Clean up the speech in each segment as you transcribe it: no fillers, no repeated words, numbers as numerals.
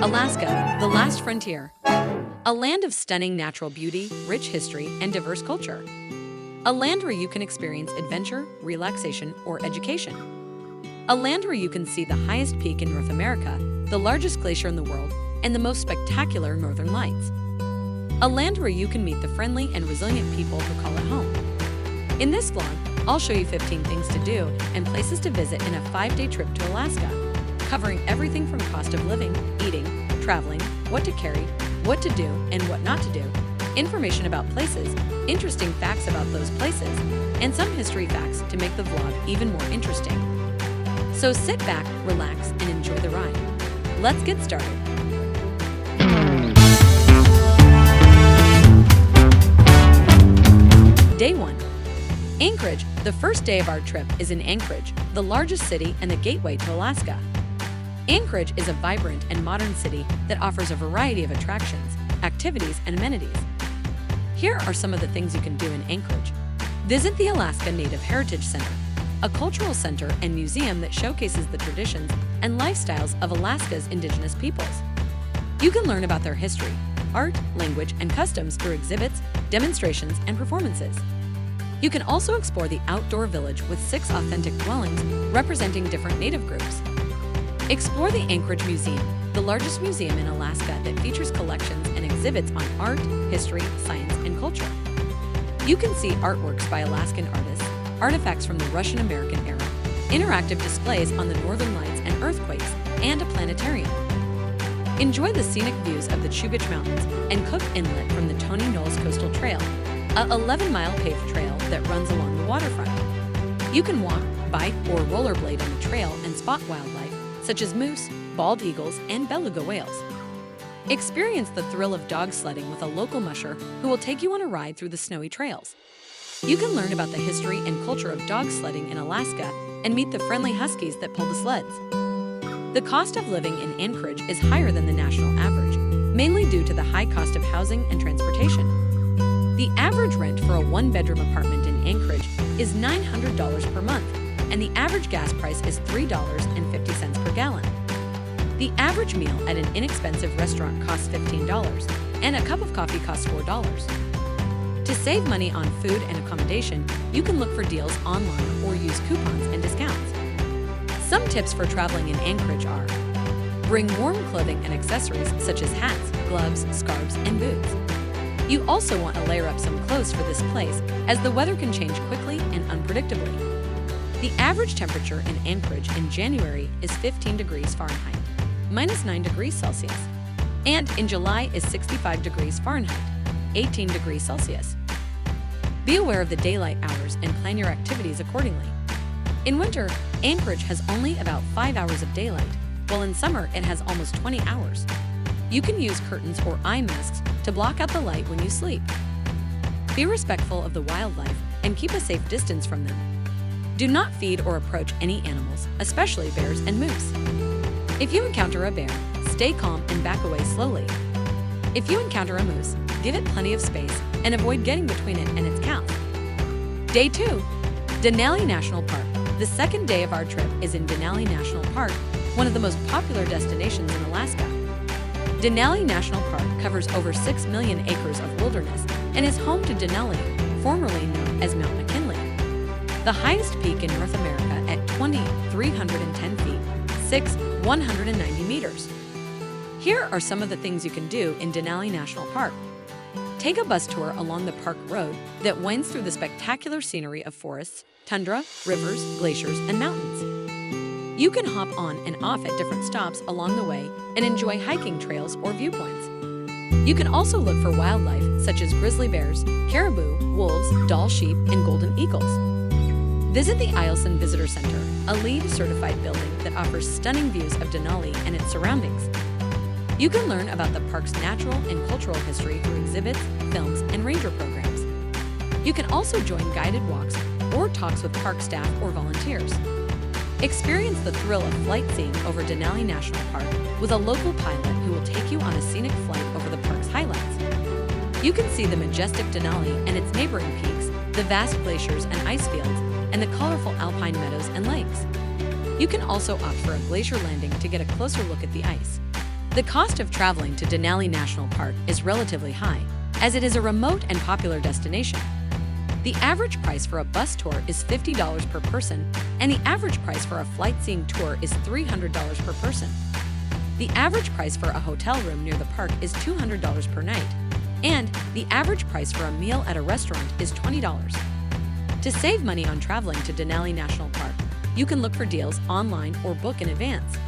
Alaska, the last frontier. A land of stunning natural beauty, rich history, and diverse culture. A land where you can experience adventure, relaxation, or education. A land where you can see the highest peak in North America, the largest glacier in the world, and the most spectacular northern lights. A land where you can meet the friendly and resilient people who call it home. In this vlog, I'll show you 15 things to do and places to visit in a 5-day trip to Alaska, covering everything from cost of living, eating, traveling, what to carry, what to do, and what not to do, information about places, interesting facts about those places, and some history facts to make the vlog even more interesting. So sit back, relax, and enjoy the ride. Let's get started. Day 1. Anchorage. The first day of our trip is in Anchorage, the largest city and the gateway to Alaska. Anchorage is a vibrant and modern city that offers a variety of attractions, activities, and amenities. Here are some of the things you can do in Anchorage. Visit the Alaska Native Heritage Center, a cultural center and museum that showcases the traditions and lifestyles of Alaska's indigenous peoples. You can learn about their history, art, language, and customs through exhibits, demonstrations, and performances. You can also explore the outdoor village with 6 authentic dwellings representing different Native groups. Explore the Anchorage Museum, the largest museum in Alaska that features collections and exhibits on art, history, science, and culture. You can see artworks by Alaskan artists, artifacts from the Russian-American era, interactive displays on the northern lights and earthquakes, and a planetarium. Enjoy the scenic views of the Chubich Mountains and Cook Inlet from the Tony Knolls Coastal Trail, a 11-mile paved trail that runs along the waterfront. You can walk, bike, or rollerblade on the trail and spot wildlife such as moose, bald eagles, and beluga whales. Experience the thrill of dog sledding with a local musher who will take you on a ride through the snowy trails. You can learn about the history and culture of dog sledding in Alaska and meet the friendly huskies that pull the sleds. The cost of living in Anchorage is higher than the national average, mainly due to the high cost of housing and transportation. The average rent for a 1-bedroom apartment in Anchorage is $900 per month, and the average gas price is $3.50 per gallon. The average meal at an inexpensive restaurant costs $15, and a cup of coffee costs $4. To save money on food and accommodation, you can look for deals online or use coupons and discounts. Some tips for traveling in Anchorage are: bring warm clothing and accessories such as hats, gloves, scarves, and boots. You also want to layer up some clothes for this place, as the weather can change quickly and unpredictably. The average temperature in Anchorage in January is 15 degrees Fahrenheit, minus 9 degrees Celsius, and in July is 65 degrees Fahrenheit, 18 degrees Celsius. Be aware of the daylight hours and plan your activities accordingly. In winter, Anchorage has only about 5 hours of daylight, while in summer it has almost 20 hours. You can use curtains or eye masks to block out the light when you sleep. Be respectful of the wildlife and keep a safe distance from them. Do not feed or approach any animals, especially bears and moose. If you encounter a bear, stay calm and back away slowly. If you encounter a moose, give it plenty of space and avoid getting between it and its cows. Day 2. Denali National Park. The second day of our trip is in Denali National Park, one of the most popular destinations in Alaska. Denali National Park covers over 6 million acres of wilderness and is home to Denali, formerly known as Mount McKinley, the highest peak in North America at 2,310 feet, 190 meters. Here are some of the things you can do in Denali National Park. Take a bus tour along the park road that winds through the spectacular scenery of forests, tundra, rivers, glaciers, and mountains. You can hop on and off at different stops along the way and enjoy hiking trails or viewpoints. You can also look for wildlife such as grizzly bears, caribou, wolves, Dall sheep, and golden eagles. Visit the Eielson Visitor Center, a LEED certified building that offers stunning views of Denali and its surroundings. You can learn about the park's natural and cultural history through exhibits, films, and ranger programs. You can also join guided walks or talks with park staff or volunteers. Experience the thrill of flight seeing over Denali National Park with a local pilot who will take you on a scenic flight over the park's highlights. You can see the majestic Denali and its neighboring peaks, the vast glaciers and ice fields, and the colorful alpine meadows and lakes. You can also opt for a glacier landing to get a closer look at the ice. The cost of traveling to Denali National Park is relatively high, as it is a remote and popular destination. The average price for a bus tour is $50 per person, and the average price for a sightseeing tour is $300 per person. The average price for a hotel room near the park is $200 per night, and the average price for a meal at a restaurant is $20. To save money on traveling to Denali National Park, you can look for deals online or book in advance.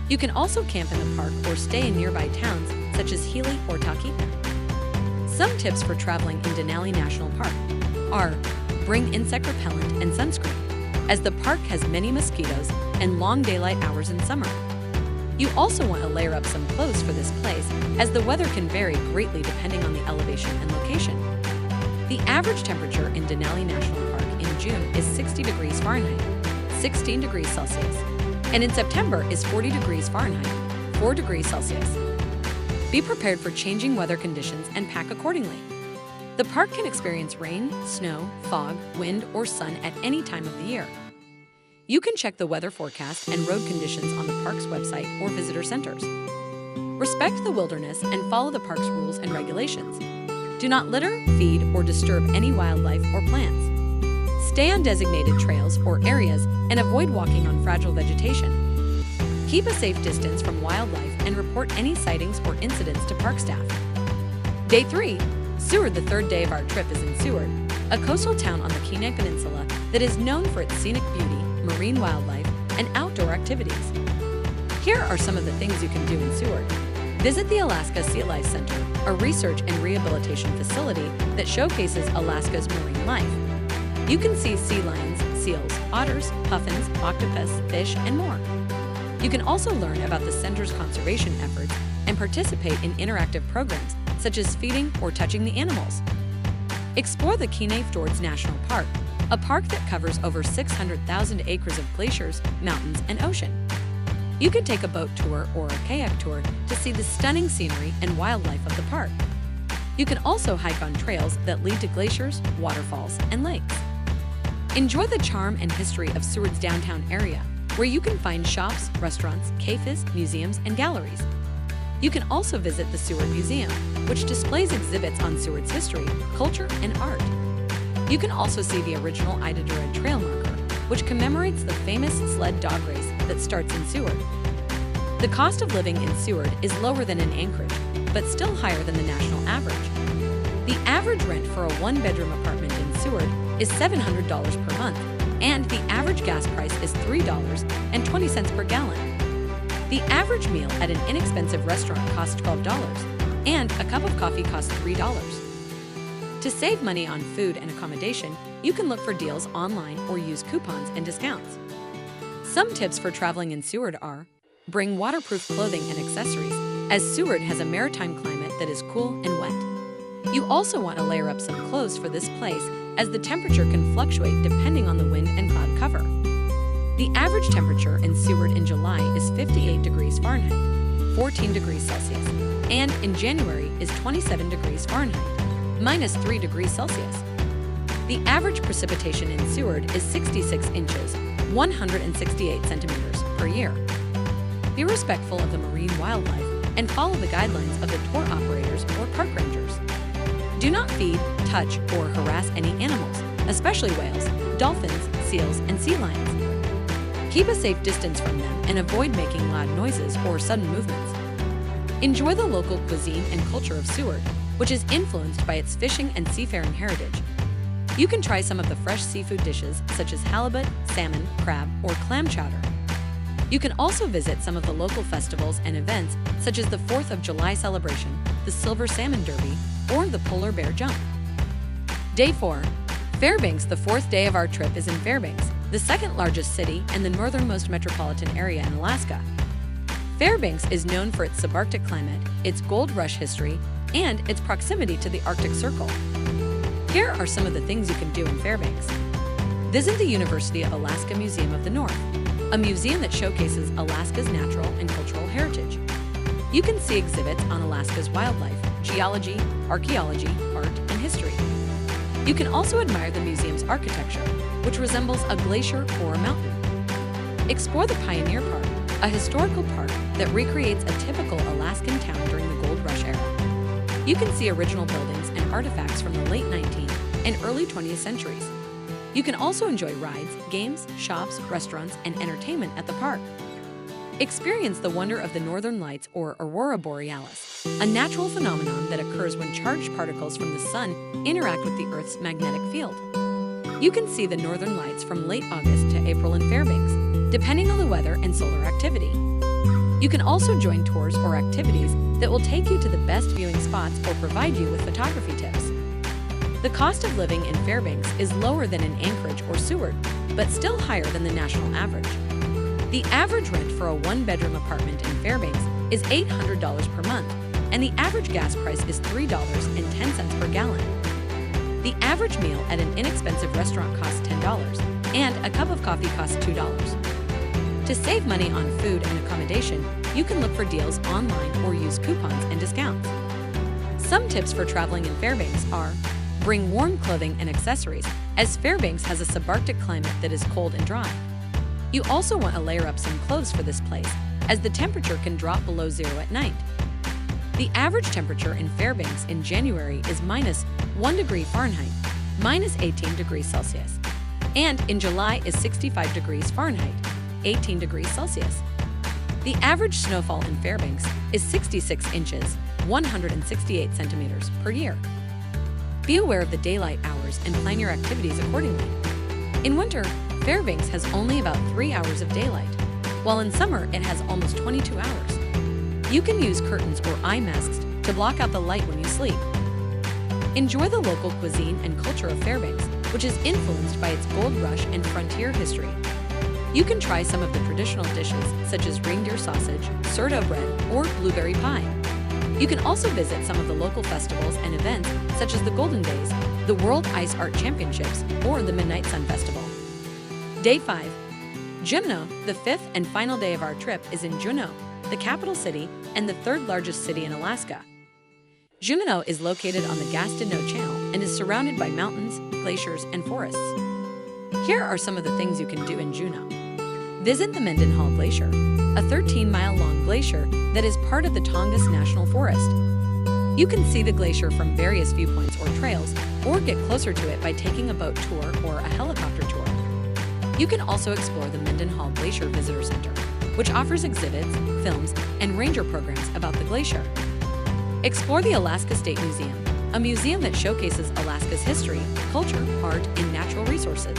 You can also camp in the park or stay in nearby towns such as Healy or Talkeetna. Some tips for traveling in Denali National Park are: bring insect repellent and sunscreen, as the park has many mosquitoes and long daylight hours in summer. You also want to layer up some clothes for this place, as the weather can vary greatly depending on the elevation and location. The average temperature in Denali National Park in June is 60 degrees Fahrenheit, 16 degrees Celsius, and in September is 40 degrees Fahrenheit, 4 degrees Celsius. Be prepared for changing weather conditions and pack accordingly. The park can experience rain, snow, fog, wind, or sun at any time of the year. You can check the weather forecast and road conditions on the park's website or visitor centers. Respect the wilderness and follow the park's rules and regulations. Do not litter, feed, or disturb any wildlife or plants. Stay on designated trails or areas and avoid walking on fragile vegetation. Keep a safe distance from wildlife and report any sightings or incidents to park staff. Day 3. Seward. The third day of our trip is in Seward, a coastal town on the Kenai Peninsula that is known for its scenic beauty, marine wildlife, and outdoor activities. Here are some of the things you can do in Seward. Visit the Alaska Sea Life Center, a research and rehabilitation facility that showcases Alaska's marine life. You can see sea lions, seals, otters, puffins, octopus, fish, and more. You can also learn about the center's conservation efforts and participate in interactive programs such as feeding or touching the animals. Explore the Kenai Fjords National Park, a park that covers over 600,000 acres of glaciers, mountains, and ocean. You can take a boat tour or a kayak tour to see the stunning scenery and wildlife of the park. You can also hike on trails that lead to glaciers, waterfalls, and lakes. Enjoy the charm and history of Seward's downtown area, where you can find shops, restaurants, cafes, museums, and galleries. You can also visit the Seward Museum, which displays exhibits on Seward's history, culture, and art. You can also see the original Iditarod Trail marker, which commemorates the famous sled dog race that starts in Seward. The cost of living in Seward is lower than in Anchorage, but still higher than the national average. The average rent for a one-bedroom apartment in Seward is $700 per month, and the average gas price is $3.20 per gallon. The average meal at an inexpensive restaurant costs $12, and a cup of coffee costs $3. To save money on food and accommodation, you can look for deals online or use coupons and discounts. Some tips for traveling in Seward are: bring waterproof clothing and accessories, as Seward has a maritime climate that is cool and wet. You also want to layer up some clothes for this place, as the temperature can fluctuate depending on the wind and cloud cover. The average temperature in Seward in July is 58 degrees Fahrenheit, 14 degrees Celsius, and in January is 27 degrees Fahrenheit, minus 3 degrees Celsius. The average precipitation in Seward is 66 inches, 168 centimeters per year. Be respectful of the marine wildlife and follow the guidelines of the tour operators or park rangers. Do not feed, touch, or harass any animals, especially whales, dolphins, seals, and sea lions. Keep a safe distance from them and avoid making loud noises or sudden movements. Enjoy the local cuisine and culture of Seward, which is influenced by its fishing and seafaring heritage. You can try some of the fresh seafood dishes such as halibut, salmon, crab, or clam chowder. You can also visit some of the local festivals and events such as the 4th of July celebration, the Silver Salmon Derby, or the Polar Bear Jump. Day 4. Fairbanks. The fourth day of our trip is in Fairbanks, the second largest city and the northernmost metropolitan area in Alaska. Fairbanks is known for its subarctic climate, its gold rush history, and its proximity to the Arctic Circle. Here are some of the things you can do in Fairbanks. Visit the University of Alaska Museum of the North, a museum that showcases Alaska's natural and cultural heritage. You can see exhibits on Alaska's wildlife, geology, archaeology, art, and history. You can also admire the museum's architecture, which resembles a glacier or a mountain. Explore the Pioneer Park, a historical park that recreates a typical Alaskan town during the Gold Rush era. You can see original buildings and artifacts from the late 19th and early 20th centuries. You can also enjoy rides, games, shops, restaurants, and entertainment at the park. Experience the wonder of the Northern Lights or Aurora Borealis, a natural phenomenon that occurs when charged particles from the sun interact with the Earth's magnetic field. You can see the Northern Lights from late August to April in Fairbanks, depending on the weather and solar activity. You can also join tours or activities that will take you to the best viewing spots or provide you with photography tips. The cost of living in Fairbanks is lower than in Anchorage or Seward, but still higher than the national average. The average rent for a one-bedroom apartment in Fairbanks is $800 per month, and the average gas price is $3.10 per gallon. The average meal at an inexpensive restaurant costs $10, and a cup of coffee costs $2. To save money on food and accommodation, you can look for deals online or use coupons and discounts. Some tips for traveling in Fairbanks are: bring warm clothing and accessories, as Fairbanks has a subarctic climate that is cold and dry. You also want to layer up some clothes for this place, as the temperature can drop below zero at night. The average temperature in Fairbanks in January is -1 degree Fahrenheit, -18 degrees Celsius, and in July is 65 degrees Fahrenheit, 18 degrees Celsius. The average snowfall in Fairbanks is 66 inches, 168 centimeters per year. Be aware of the daylight hours and plan your activities accordingly. In winter, Fairbanks has only about 3 hours of daylight, while in summer it has almost 22 hours. You can use curtains or eye masks to block out the light when you sleep. Enjoy the local cuisine and culture of Fairbanks, which is influenced by its gold rush and frontier history. You can try some of the traditional dishes, such as reindeer sausage, sourdough bread, or blueberry pie. You can also visit some of the local festivals and events, such as the Golden Days, the World Ice Art Championships, or the Midnight Sun Festival. Day 5. Juneau. The fifth and final day of our trip is in Juneau, the capital city and the third largest city in Alaska. Juneau is located on the Gastineau Channel and is surrounded by mountains, glaciers, and forests. Here are some of the things you can do in Juneau. Visit the Mendenhall Glacier, a 13-mile-long glacier that is part of the Tongass National Forest. You can see the glacier from various viewpoints or trails, or get closer to it by taking a boat tour or a helicopter tour. You can also explore the Mendenhall Glacier Visitor Center, which offers exhibits, films, and ranger programs about the glacier. Explore the Alaska State Museum, a museum that showcases Alaska's history, culture, art, and natural resources.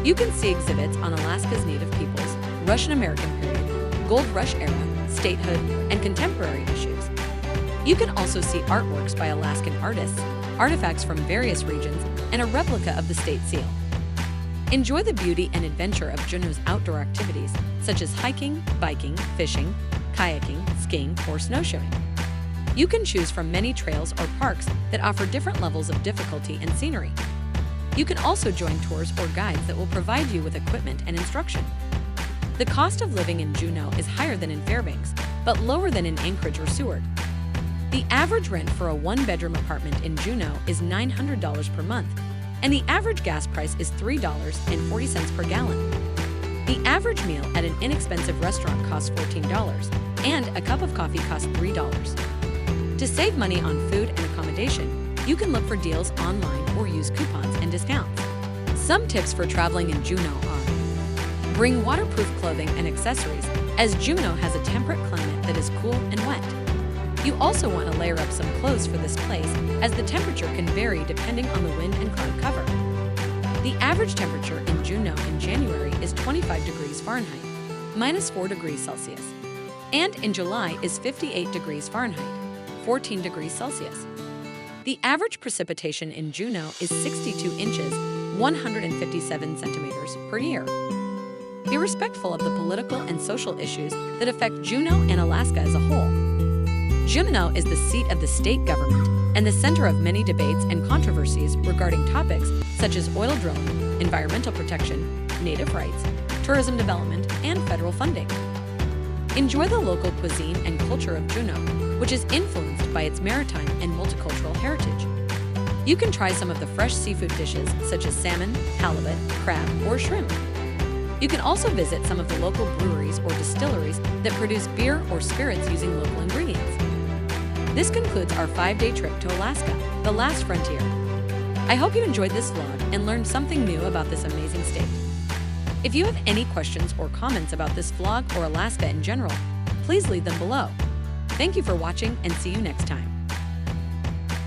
You can see exhibits on Alaska's Native peoples, Russian-American period, Gold Rush era, statehood, and contemporary issues. You can also see artworks by Alaskan artists, artifacts from various regions, and a replica of the state seal. Enjoy the beauty and adventure of Juneau's outdoor activities, such as hiking, biking, fishing, kayaking, skiing, or snowshoeing. You can choose from many trails or parks that offer different levels of difficulty and scenery. You can also join tours or guides that will provide you with equipment and instruction. The cost of living in Juneau is higher than in Fairbanks, but lower than in Anchorage or Seward. The average rent for a one-bedroom apartment in Juneau is $900 per month, and the average gas price is $3.40 per gallon. The average meal at an inexpensive restaurant costs $14, and a cup of coffee costs $3. To save money on food and accommodation, you can look for deals online or use coupons and discounts. Some tips for traveling in Juneau are: bring waterproof clothing and accessories, as Juneau has a temperate climate that is cool and wet. You also want to layer up some clothes for this place, as the temperature can vary depending on the wind and cloud cover. The average temperature in Juneau in January is 25 degrees Fahrenheit, -4 degrees Celsius, and in July is 58 degrees Fahrenheit, 14 degrees Celsius. The average precipitation in Juneau is 62 inches, 157 centimeters per year. Be respectful of the political and social issues that affect Juneau and Alaska as a whole. Juneau is the seat of the state government and the center of many debates and controversies regarding topics such as oil drilling, environmental protection, native rights, tourism development, and federal funding. Enjoy the local cuisine and culture of Juneau, which is influenced by its maritime and multicultural heritage. You can try some of the fresh seafood dishes such as salmon, halibut, crab, or shrimp. You can also visit some of the local breweries or distilleries that produce beer or spirits using local ingredients. This concludes our 5-day trip to Alaska, the last frontier. I hope you enjoyed this vlog and learned something new about this amazing state. If you have any questions or comments about this vlog or Alaska in general, please leave them below. Thank you for watching and see you next time.